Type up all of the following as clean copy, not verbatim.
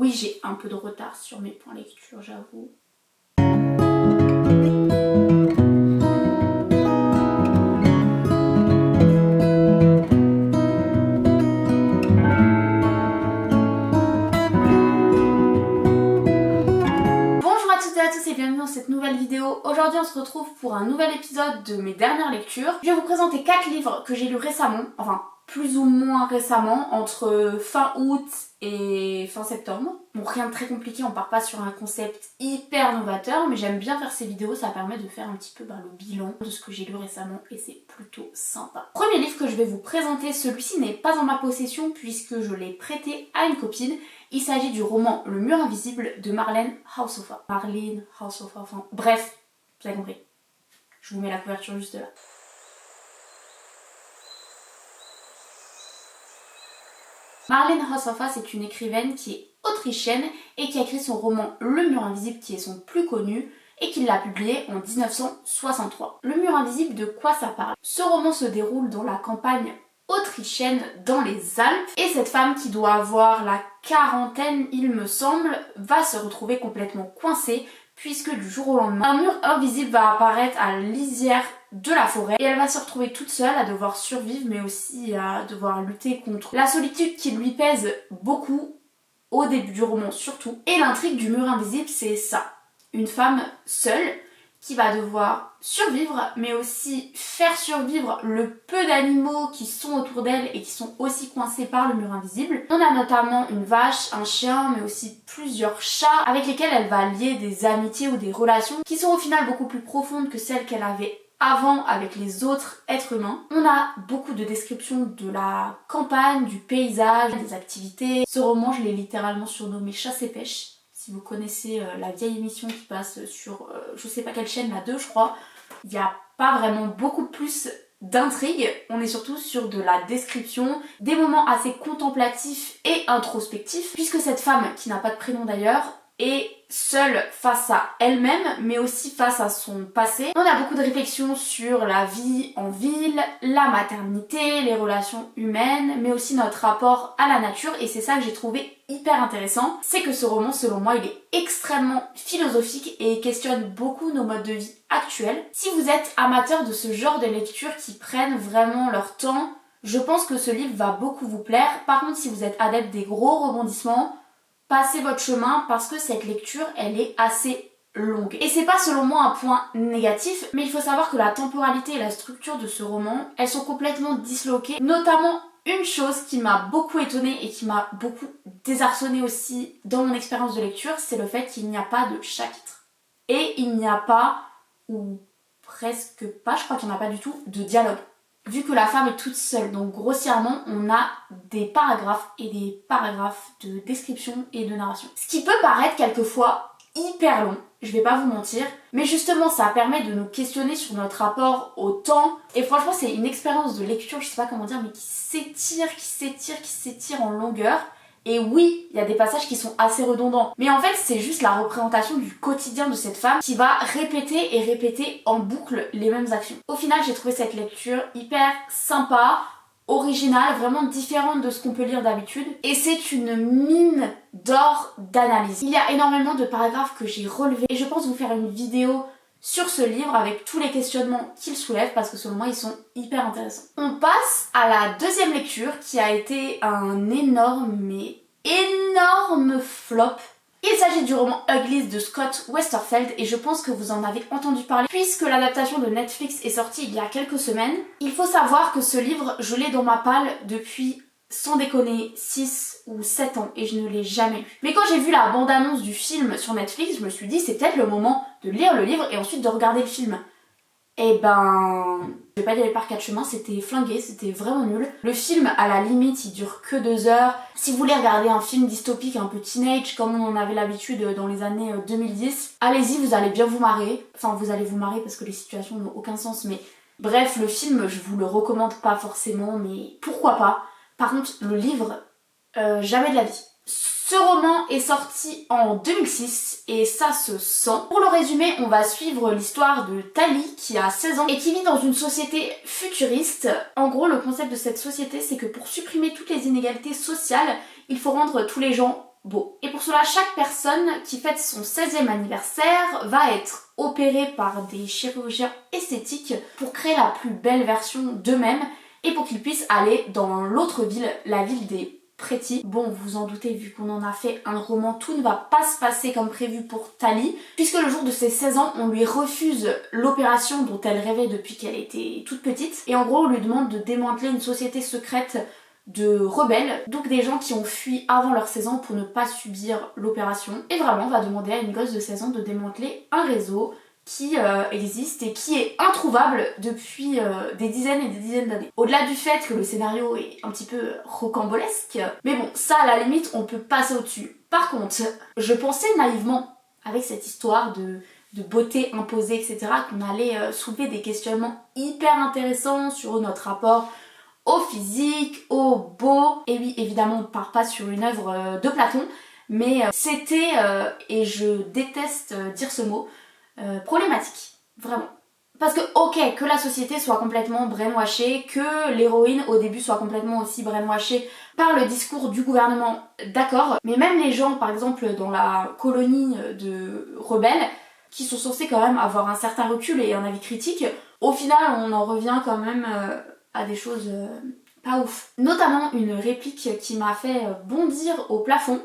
Oui, j'ai un peu de retard sur mes points lecture, j'avoue. Et bienvenue dans cette nouvelle vidéo. Aujourd'hui on se retrouve pour un nouvel épisode de mes dernières lectures. Je vais vous présenter 4 livres que j'ai lus récemment, enfin plus ou moins récemment, entre fin août et fin septembre. Bon, rien de très compliqué, on part pas sur un concept hyper novateur, mais j'aime bien faire ces vidéos, ça permet de faire un petit peu le bilan de ce que j'ai lu récemment et c'est plutôt sympa. Premier livre que je vais vous présenter, celui-ci n'est pas en ma possession puisque je l'ai prêté à une copine. Il s'agit du roman Le Mur Invisible de Marlene Haushofer. Marlene Haushofer, enfin bref, vous avez compris. Je vous mets la couverture juste là. Marlene Haushofer, c'est une écrivaine qui est autrichienne et qui a écrit son roman Le Mur Invisible qui est son plus connu et qui l'a publié en 1963. Le Mur Invisible, de quoi ça parle? Ce roman se déroule dans la campagne autrichienne dans les Alpes et cette femme qui doit avoir la quarantaine il me semble va se retrouver complètement coincée puisque du jour au lendemain un mur invisible va apparaître à la lisière de la forêt et elle va se retrouver toute seule à devoir survivre mais aussi à devoir lutter contre la solitude qui lui pèse beaucoup au début du roman surtout. Et l'intrigue du mur invisible, c'est ça, une femme seule qui va devoir survivre mais aussi faire survivre le peu d'animaux qui sont autour d'elle et qui sont aussi coincés par le mur invisible. On a notamment une vache, un chien mais aussi plusieurs chats avec lesquels elle va lier des amitiés ou des relations qui sont au final beaucoup plus profondes que celles qu'elle avait avant avec les autres êtres humains. On a beaucoup de descriptions de la campagne, du paysage, des activités. Ce roman, je l'ai littéralement surnommé Chasse et pêche. Si vous connaissez la vieille émission qui passe sur je sais pas quelle chaîne, la 2 je crois, il n'y a pas vraiment beaucoup plus d'intrigue. On est surtout sur de la description, des moments assez contemplatifs et introspectifs, puisque cette femme, qui n'a pas de prénom d'ailleurs, est seule face à elle-même, mais aussi face à son passé. On a beaucoup de réflexions sur la vie en ville, la maternité, les relations humaines, mais aussi notre rapport à la nature, et c'est ça que j'ai trouvé hyper intéressant, c'est que ce roman, selon moi, il est extrêmement philosophique et questionne beaucoup nos modes de vie actuels. Si vous êtes amateur de ce genre de lecture qui prennent vraiment leur temps, je pense que ce livre va beaucoup vous plaire. Par contre, si vous êtes adepte des gros rebondissements, passez votre chemin parce que cette lecture, elle est assez longue. Et c'est pas selon moi un point négatif, mais il faut savoir que la temporalité et la structure de ce roman, elles sont complètement disloquées. Notamment une chose qui m'a beaucoup étonnée et qui m'a beaucoup désarçonnée aussi dans mon expérience de lecture, c'est le fait qu'il n'y a pas de chapitre. Et il n'y a pas, ou presque pas, je crois qu'il n'y en a pas du tout, de dialogue. Vu que la femme est toute seule, donc grossièrement, on a des paragraphes et des paragraphes de description et de narration. Ce qui peut paraître quelquefois hyper long, je vais pas vous mentir, mais justement ça permet de nous questionner sur notre rapport au temps. Et franchement c'est une expérience de lecture, je sais pas comment dire, mais qui s'étire en longueur. Et oui, il y a des passages qui sont assez redondants, mais en fait c'est juste la représentation du quotidien de cette femme qui va répéter et répéter en boucle les mêmes actions. Au final j'ai trouvé cette lecture hyper sympa, originale, vraiment différente de ce qu'on peut lire d'habitude, et c'est une mine d'or d'analyse. Il y a énormément de paragraphes que j'ai relevés et je pense vous faire une vidéo sur ce livre avec tous les questionnements qu'il soulève parce que selon moi ils sont hyper intéressants. On passe à la deuxième lecture qui a été un énorme flop. Il s'agit du roman Uglies de Scott Westerfeld et je pense que vous en avez entendu parler puisque l'adaptation de Netflix est sortie il y a quelques semaines. Il faut savoir que ce livre, je l'ai dans ma palle depuis, sans déconner, 6 ou 7 ans et je ne l'ai jamais lu. Mais quand j'ai vu la bande-annonce du film sur Netflix, je me suis dit c'est peut-être le moment de lire le livre et ensuite de regarder le film. Et ben, je vais pas y aller par 4 chemins, c'était flingué, c'était vraiment nul. Le film, à la limite, il dure que 2 heures. Si vous voulez regarder un film dystopique un peu teenage, comme on en avait l'habitude dans les années 2010, allez-y, vous allez bien vous marrer. Enfin, vous allez vous marrer parce que les situations n'ont aucun sens, mais bref, le film, je vous le recommande pas forcément, mais pourquoi pas. Par contre, le livre, jamais de la vie. Ce roman est sorti en 2006 et ça se sent. Pour le résumer, on va suivre l'histoire de Tali qui a 16 ans et qui vit dans une société futuriste. En gros, le concept de cette société, c'est que pour supprimer toutes les inégalités sociales, il faut rendre tous les gens beau. Et pour cela, chaque personne qui fête son 16e anniversaire va être opérée par des chirurgiens esthétiques pour créer la plus belle version d'eux-mêmes et pour qu'ils puissent aller dans l'autre ville, la ville des Pretty. Bon, vous vous en doutez, vu qu'on en a fait un roman, tout ne va pas se passer comme prévu pour Tally, puisque le jour de ses 16 ans, on lui refuse l'opération dont elle rêvait depuis qu'elle était toute petite. Et en gros, on lui demande de démanteler une société secrète de rebelles, donc des gens qui ont fui avant leurs 16 ans pour ne pas subir l'opération. Et vraiment, on va demander à une gosse de 16 ans de démanteler un réseau qui existe et qui est introuvable depuis des dizaines et des dizaines d'années. Au-delà du fait que le scénario est un petit peu rocambolesque, mais bon, ça à la limite on peut passer au-dessus. Par contre, je pensais naïvement, avec cette histoire de beauté imposée, etc., qu'on allait soulever des questionnements hyper intéressants sur notre rapport au physique, au beau. Et oui, évidemment, on ne part pas sur une œuvre de Platon, mais c'était, et je déteste dire ce mot, problématique, vraiment. Parce que ok, que la société soit complètement brainwashée, que l'héroïne au début soit complètement aussi brainwashée par le discours du gouvernement, d'accord, mais même les gens, par exemple, dans la colonie de rebelles, qui sont censés quand même avoir un certain recul et un avis critique, au final on en revient quand même à des choses pas ouf. Notamment une réplique qui m'a fait bondir au plafond,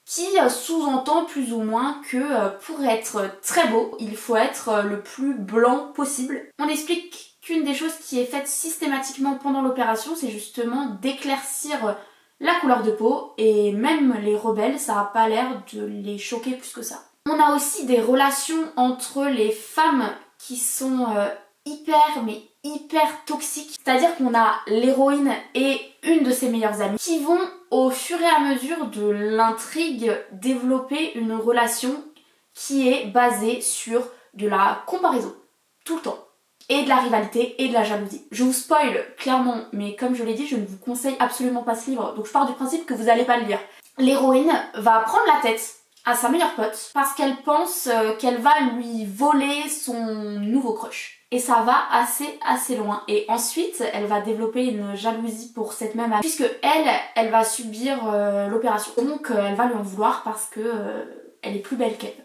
qui sous-entend plus ou moins que pour être très beau, il faut être le plus blanc possible. On explique qu'une des choses qui est faite systématiquement pendant l'opération, c'est justement d'éclaircir la couleur de peau, et même les rebelles, ça n'a pas l'air de les choquer plus que ça. On a aussi des relations entre les femmes qui sont hyper toxiques. C'est-à-dire qu'on a l'héroïne et une de ses meilleures amies qui vont, au fur et à mesure de l'intrigue, développer une relation qui est basée sur de la comparaison, tout le temps, et de la rivalité et de la jalousie. Je vous spoil clairement, mais comme je l'ai dit, je ne vous conseille absolument pas ce livre, donc je pars du principe que vous n'allez pas le lire. L'héroïne va prendre la tête à sa meilleure pote parce qu'elle pense qu'elle va lui voler son nouveau crush. Et ça va assez loin. Et ensuite, elle va développer une jalousie pour cette même amie, puisque elle va subir l'opération. Donc elle va lui en vouloir parce que elle est plus belle qu'elle.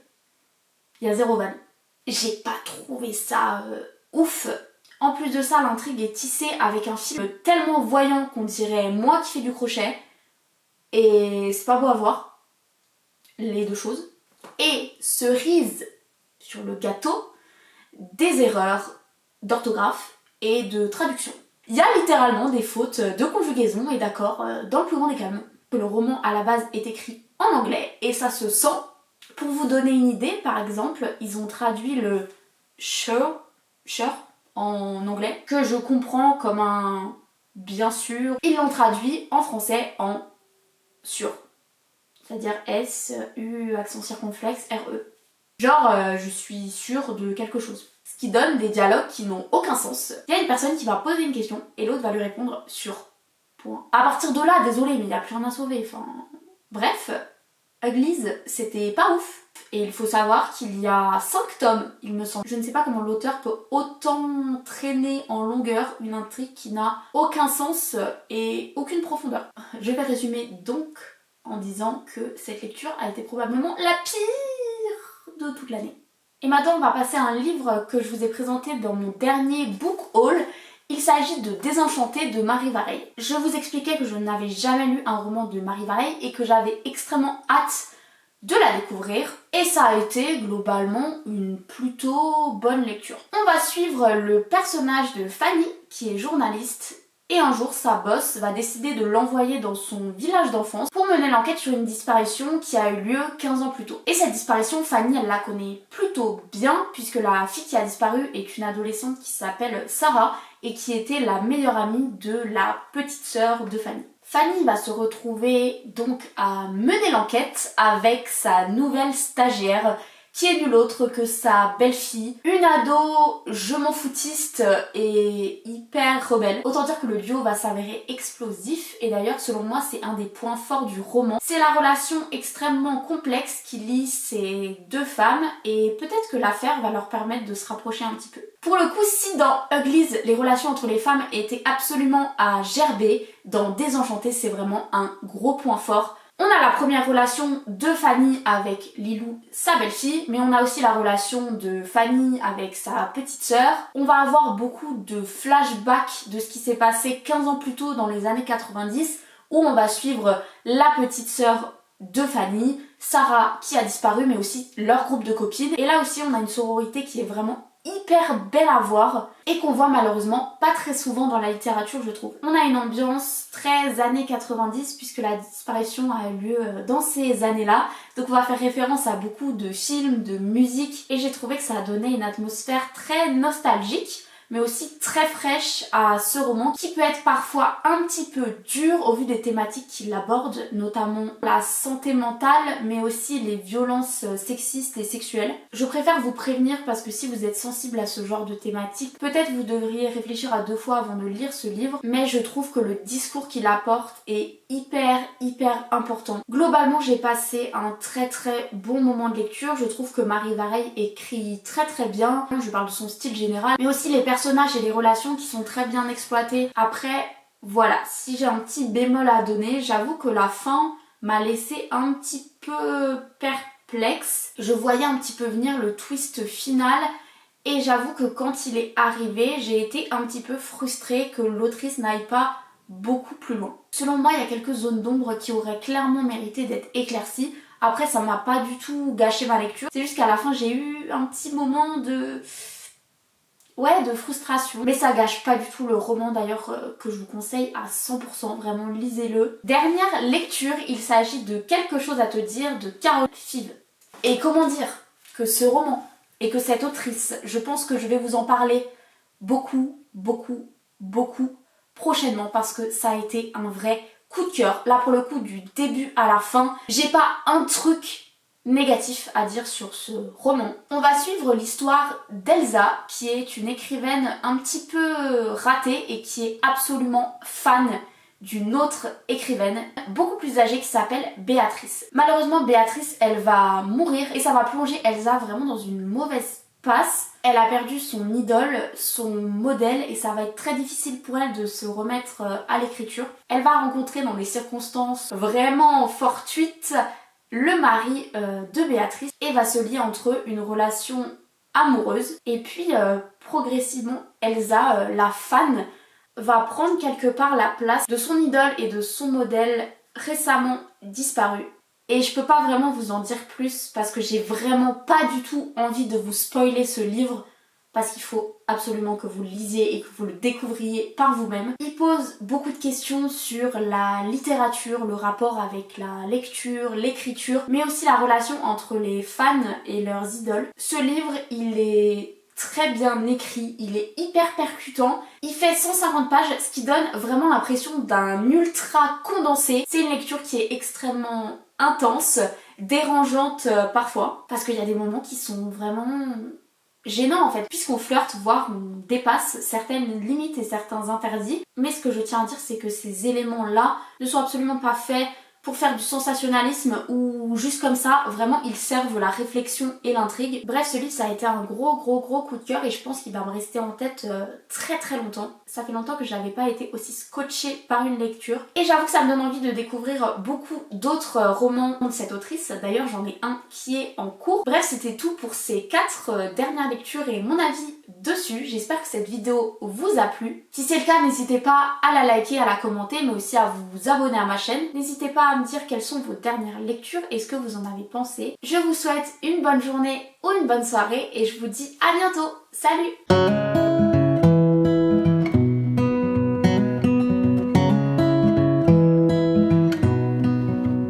Il y a zéro vanne. J'ai pas trouvé ça ouf. En plus de ça, l'intrigue est tissée avec un film tellement voyant qu'on dirait moi qui fais du crochet. Et c'est pas beau à voir, les deux choses. Et cerise sur le gâteau, des erreurs d'orthographe et de traduction. Il y a littéralement des fautes de conjugaison et d'accords dans le plus grand des calmes. Le roman à la base est écrit en anglais et ça se sent. Pour vous donner une idée, par exemple, ils ont traduit le sure en anglais, que je comprends comme un bien sûr. Ils l'ont traduit en français en sûr, c'est-à-dire S-U accent circonflexe R-E. Genre, je suis sûre de quelque chose. Ce qui donne des dialogues qui n'ont aucun sens. Il y a une personne qui va poser une question et l'autre va lui répondre sur. Point. À partir de là, désolé, mais il n'y a plus rien à sauver. Enfin, bref, Uglies, c'était pas ouf. Et il faut savoir qu'il y a 5 tomes, il me semble. Je ne sais pas comment l'auteur peut autant traîner en longueur une intrigue qui n'a aucun sens et aucune profondeur. Je vais résumer donc en disant que cette lecture a été probablement la pire de toute l'année. Et maintenant on va passer à un livre que je vous ai présenté dans mon dernier book haul. Il s'agit de Désenchanté de Marie Vareille. Je vous expliquais que je n'avais jamais lu un roman de Marie Vareille et que j'avais extrêmement hâte de la découvrir. Et ça a été globalement une plutôt bonne lecture. On va suivre le personnage de Fanny qui est journaliste. Et un jour, sa boss va décider de l'envoyer dans son village d'enfance pour mener l'enquête sur une disparition qui a eu lieu 15 ans plus tôt. Et cette disparition, Fanny, elle la connaît plutôt bien puisque la fille qui a disparu est une adolescente qui s'appelle Sarah et qui était la meilleure amie de la petite sœur de Fanny. Fanny va se retrouver donc à mener l'enquête avec sa nouvelle stagiaire qui est nulle autre que sa belle-fille, une ado je m'en foutiste et hyper rebelle. Autant dire que le duo va s'avérer explosif et d'ailleurs selon moi c'est un des points forts du roman. C'est la relation extrêmement complexe qui lie ces deux femmes et peut-être que l'affaire va leur permettre de se rapprocher un petit peu. Pour le coup, si dans Uglies les relations entre les femmes étaient absolument à gerber, dans Désenchanté c'est vraiment un gros point fort On a la première relation de Fanny avec Lilou, sa belle-fille, mais on a aussi la relation de Fanny avec sa petite sœur. On va avoir beaucoup de flashbacks de ce qui s'est passé 15 ans plus tôt dans les années 90, où on va suivre la petite sœur de Fanny, Sarah qui a disparu, mais aussi leur groupe de copines. Et là aussi on a une sororité qui est vraiment hyper belle à voir et qu'on voit malheureusement pas très souvent dans la littérature, je trouve. On a une ambiance très années 90 puisque la disparition a eu lieu dans ces années-là, donc on va faire référence à beaucoup de films, de musique, et j'ai trouvé que ça a donné une atmosphère très nostalgique mais aussi très fraîche à ce roman qui peut être parfois un petit peu dur au vu des thématiques qu'il aborde, notamment la santé mentale mais aussi les violences sexistes et sexuelles. Je préfère vous prévenir parce que si vous êtes sensible à ce genre de thématiques, peut-être vous devriez réfléchir à 2 fois avant de lire ce livre, mais je trouve que le discours qu'il apporte est hyper important. Globalement, j'ai passé un très bon moment de lecture. Je trouve que Marie Vareille écrit très bien. Je parle de son style général, mais aussi les personnages et les relations qui sont très bien exploités. Après, voilà, si j'ai un petit bémol à donner, j'avoue que la fin m'a laissé un petit peu perplexe. Je voyais un petit peu venir le twist final et j'avoue que quand il est arrivé, j'ai été un petit peu frustrée que l'autrice n'aille pas beaucoup plus loin. Selon moi, il y a quelques zones d'ombre qui auraient clairement mérité d'être éclaircies. Après, ça m'a pas du tout gâché ma lecture. C'est juste qu'à la fin, j'ai eu un petit moment de frustration. Mais ça gâche pas du tout le roman d'ailleurs que je vous conseille à 100%. Vraiment, lisez-le. Dernière lecture, il s'agit de Quelque chose à te dire de Carole Fives. Et comment dire que ce roman et que cette autrice, je pense que je vais vous en parler beaucoup prochainement parce que ça a été un vrai coup de cœur. Là pour le coup du début à la fin, j'ai pas un truc négatif à dire sur ce roman. On va suivre l'histoire d'Elsa qui est une écrivaine un petit peu ratée et qui est absolument fan d'une autre écrivaine beaucoup plus âgée qui s'appelle Béatrice. Malheureusement Béatrice elle va mourir et ça va plonger Elsa vraiment dans une mauvaise passe. Elle a perdu son idole, son modèle et ça va être très difficile pour elle de se remettre à l'écriture. Elle va rencontrer dans des circonstances vraiment fortuites le mari de Béatrice et va se lier entre eux une relation amoureuse. Et puis progressivement Elsa, la fan, va prendre quelque part la place de son idole et de son modèle récemment disparu. Et je peux pas vraiment vous en dire plus parce que j'ai vraiment pas du tout envie de vous spoiler ce livre parce qu'il faut absolument que vous le lisiez et que vous le découvriez par vous-même. Il pose beaucoup de questions sur la littérature, le rapport avec la lecture, l'écriture, mais aussi la relation entre les fans et leurs idoles. Ce livre, il est très bien écrit, il est hyper percutant, il fait 150 pages, ce qui donne vraiment l'impression d'un ultra condensé. C'est une lecture qui est extrêmement intense, dérangeante parfois, parce qu'il y a des moments qui sont vraiment gênants en fait, puisqu'on flirte, voire on dépasse certaines limites et certains interdits. Mais ce que je tiens à dire, c'est que ces éléments-là ne sont absolument pas faits pour faire du sensationnalisme ou juste comme ça, vraiment ils servent la réflexion et l'intrigue. Bref, ce livre ça a été un gros coup de cœur et je pense qu'il va me rester en tête très longtemps. Ça fait longtemps que je n'avais pas été aussi scotchée par une lecture et j'avoue que ça me donne envie de découvrir beaucoup d'autres romans de cette autrice. D'ailleurs j'en ai un qui est en cours. Bref, c'était tout pour ces 4 dernières lectures et mon avis dessus. J'espère que cette vidéo vous a plu. Si c'est le cas, n'hésitez pas à la liker, à la commenter, mais aussi à vous abonner à ma chaîne. N'hésitez pas à me dire quelles sont vos dernières lectures et ce que vous en avez pensé. Je vous souhaite une bonne journée ou une bonne soirée et je vous dis à bientôt. Salut!